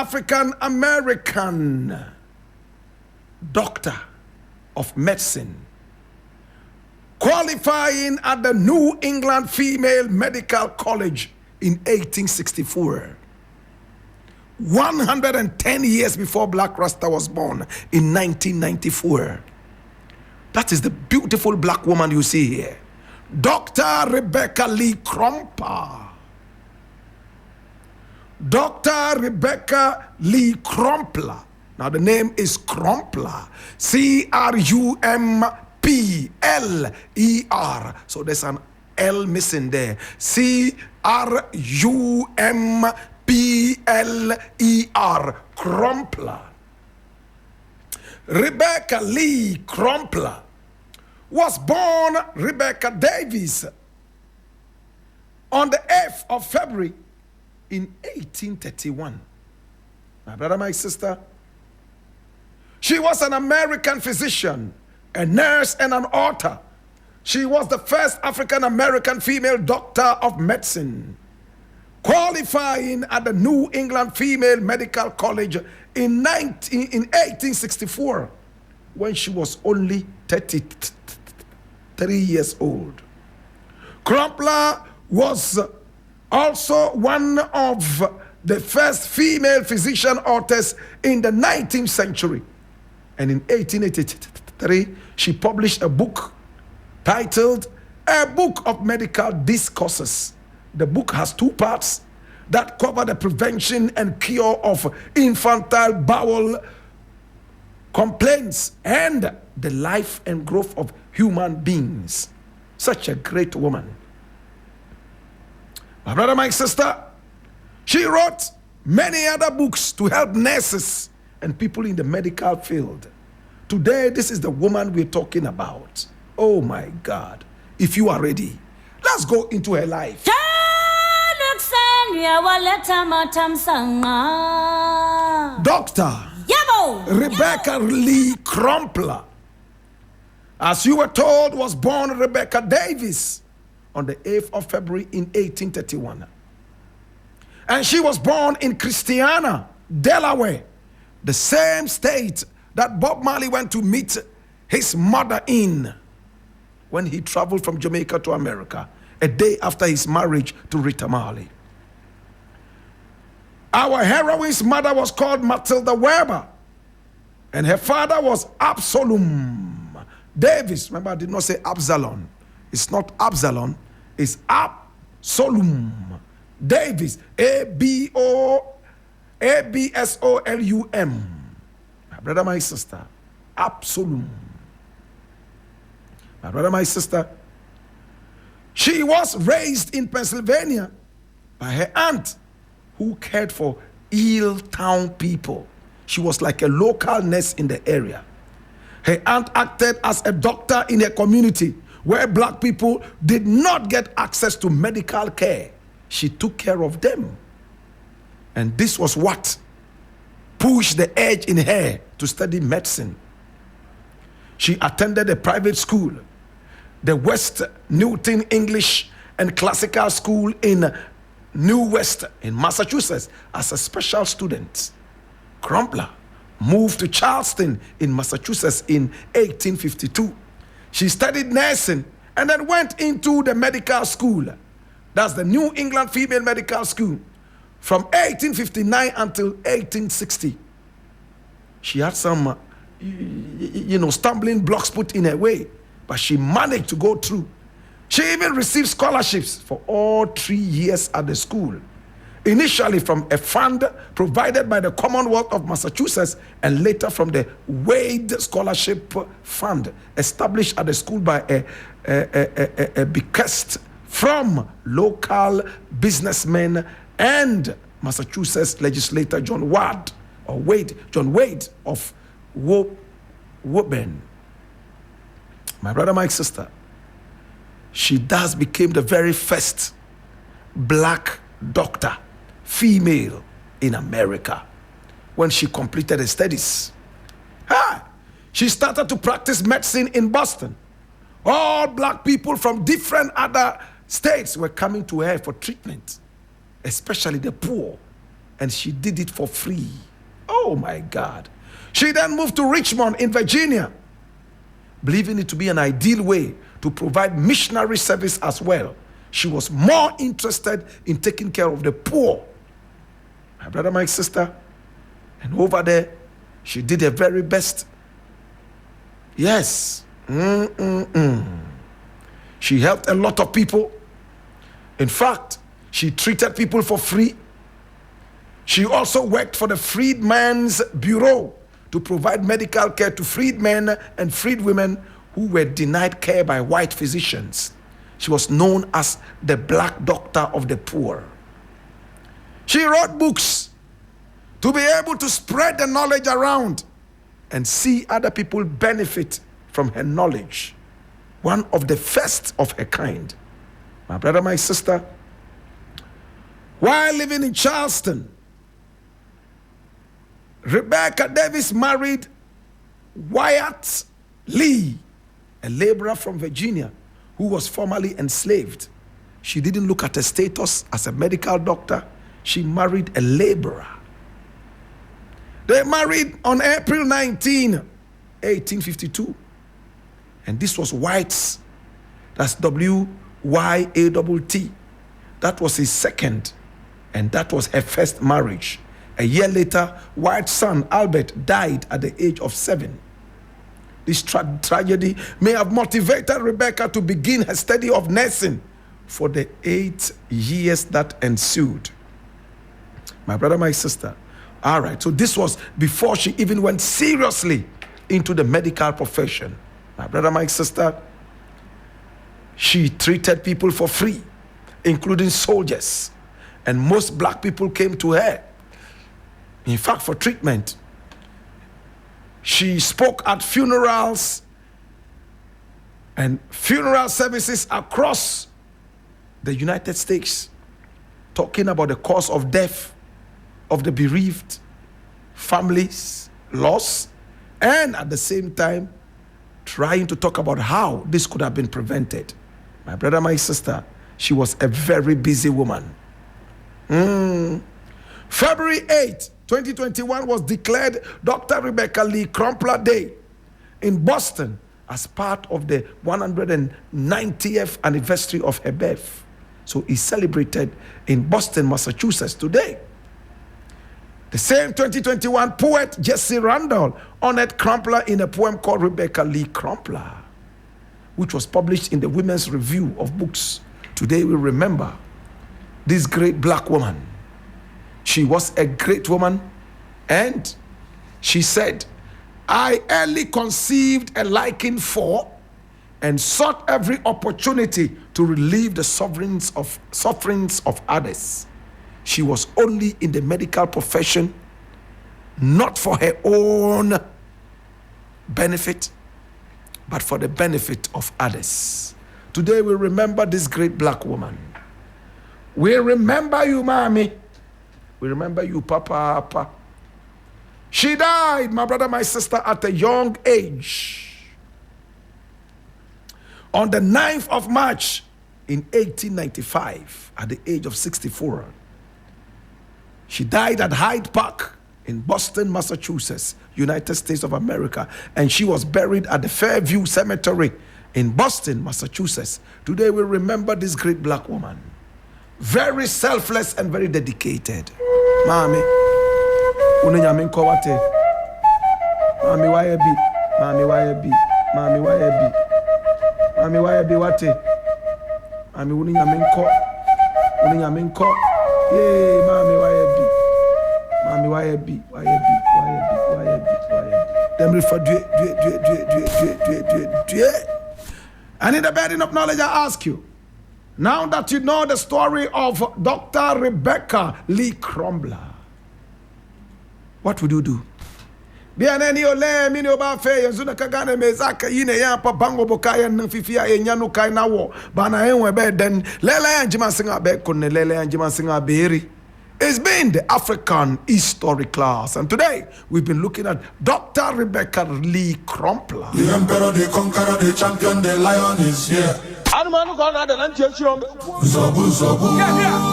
African American doctor of medicine, qualifying at the New England Female Medical College in 1864. 110 years before Blakk Rasta was born in 1994. That is the beautiful black woman you see here. Dr. Rebecca Lee Crumpler. Dr. Rebecca Lee Crumpler. Now the name is Crumpler. C-R-U-M-P-L-E-R. So there's an L missing there. C-R-U-M-P-L-E-R. Crumpler. Rebecca Lee Crumpler was born Rebecca Davis on the 8th of February in 1831. My brother, my sister, she was an American physician, a nurse, and an author. She was the first African-American female doctor of medicine, qualifying at the New England Female Medical College in 1864, when she was only 33 years old. Crumpler was also one of the first female physician authors in the 19th century. And in 1883, she published a book titled A Book of Medical Discourses. The book has two parts that cover the prevention and cure of infantile bowel complaints and the life and growth of human beings. Such a great woman. My brother, my sister, she wrote many other books to help nurses and people in the medical field. Today, this is the woman we're talking about. Oh my God. If you are ready, let's go into her life. Dr. Rebecca Lee Crumpler, as you were told, was born Rebecca Davis on the 8th of February in 1831. And she was born in Christiana, Delaware, the same state that Bob Marley went to meet his mother in when he traveled from Jamaica to America, a day after his marriage to Rita Marley. Our heroine's mother was called Matilda Weber, and her father was Absalom Davis. Remember, I did not say Absalom. It's not Absalom, it's Absalom Davis. A-B-S-O-L-U-M. My brother, my sister, Absalom. My brother, my sister, she was raised in Pennsylvania by her aunt, who cared for ill town people. She was like a local nurse in the area. Her aunt acted as a doctor in her community where black people did not get access to medical care. She took care of them. And this was what pushed the edge in her to study medicine. She attended a private school, the West Newton English and Classical School in New West in Massachusetts as a special student. Crumpler moved to Charleston in Massachusetts in 1852. She studied nursing and then went into the medical school. That's the New England Female Medical School from 1859 until 1860. She had some, stumbling blocks put in her way, but she managed to go through. She even received scholarships for all 3 years at the school, initially from a fund provided by the Commonwealth of Massachusetts and later from the Wade Scholarship Fund, established at the school by a bequest from local businessmen and Massachusetts legislator John Wade of Woburn. My brother, my sister, she thus became the very first black doctor, female, in America when she completed her studies. She started to practice medicine in Boston. All black people from different other states were coming to her for treatment, especially the poor and she did it for free. Oh my God. She then moved to Richmond in Virginia, believing it to be an ideal way to provide missionary service as well. She was more interested in taking care of the poor. My brother, my sister, and over there, she did her very best. Yes. She helped a lot of people. In fact, she treated people for free. She also worked for the Freedmen's Bureau to provide medical care to freedmen and freedwomen who were denied care by white physicians. She was known as the Black Doctor of the Poor. She wrote books to be able to spread the knowledge around and see other people benefit from her knowledge. One of the first of her kind. My brother, my sister, while living in Charleston, Rebecca Davis married Wyatt Lee, a laborer from Virginia who was formerly enslaved. She didn't look at her status as a medical doctor. She married a laborer. They married on April 19, 1852. And this was Wyatt's, that's W-Y-A-T-T. That was his second, and that was her first marriage. A year later, Wyatt's son, Albert, died at the age of 7. This tragedy may have motivated Rebecca to begin her study of nursing for the 8 years that ensued. My brother, my sister. All right, so this was before she even went seriously into the medical profession. My brother, my sister, she treated people for free, including soldiers. And most black people came to her, in fact, for treatment. She spoke at funerals and funeral services across the United States, talking about the cause of death of the bereaved, families, loss, and at the same time, trying to talk about how this could have been prevented. My brother, my sister, she was a very busy woman. February 8, 2021 was declared Dr. Rebecca Lee Crumpler Day in Boston as part of the 190th anniversary of her birth. So it's celebrated in Boston, Massachusetts today. The same 2021 poet Jesse Randall honored Crumpler in a poem called Rebecca Lee Crumpler, which was published in the Women's Review of Books. Today we remember this great black woman. She was a great woman, and she said, I early conceived a liking for and sought every opportunity to relieve the sufferings of others. She was only in the medical profession, not for her own benefit, but for the benefit of others. Today we remember this great black woman. We remember you, mommy. We remember you, papa. She died, my brother, my sister, at a young age. On the 9th of March in 1895, at the age of 64. She died at Hyde Park in Boston, Massachusetts, United States of America. And she was buried at the Fairview Cemetery in Boston, Massachusetts. Today we remember this great black woman. Very selfless and very dedicated. Mami, unenyamin kowate. Mami wayebi, mami wayebi, mami wayebi, mami wayebi wate. Mami unenyamin ko, yay, mami wayebi, mami wayebi. Them refer do. And in the burden of knowledge, I ask you, now that you know the story of Dr. Rebecca Lee Crumpler, what would you do? Bianeni ole mini oba fe yanzu na kagane mezaka yine ya pa bango bokaya na fifia enyanu kai na wo bana enwe be den lele anjima singa be kunne lele anjima singa beri. It's been the African history class, and today we've been looking at Dr. Rebecca Lee Crumpler. The emperor, the conqueror, the champion, the lion is here.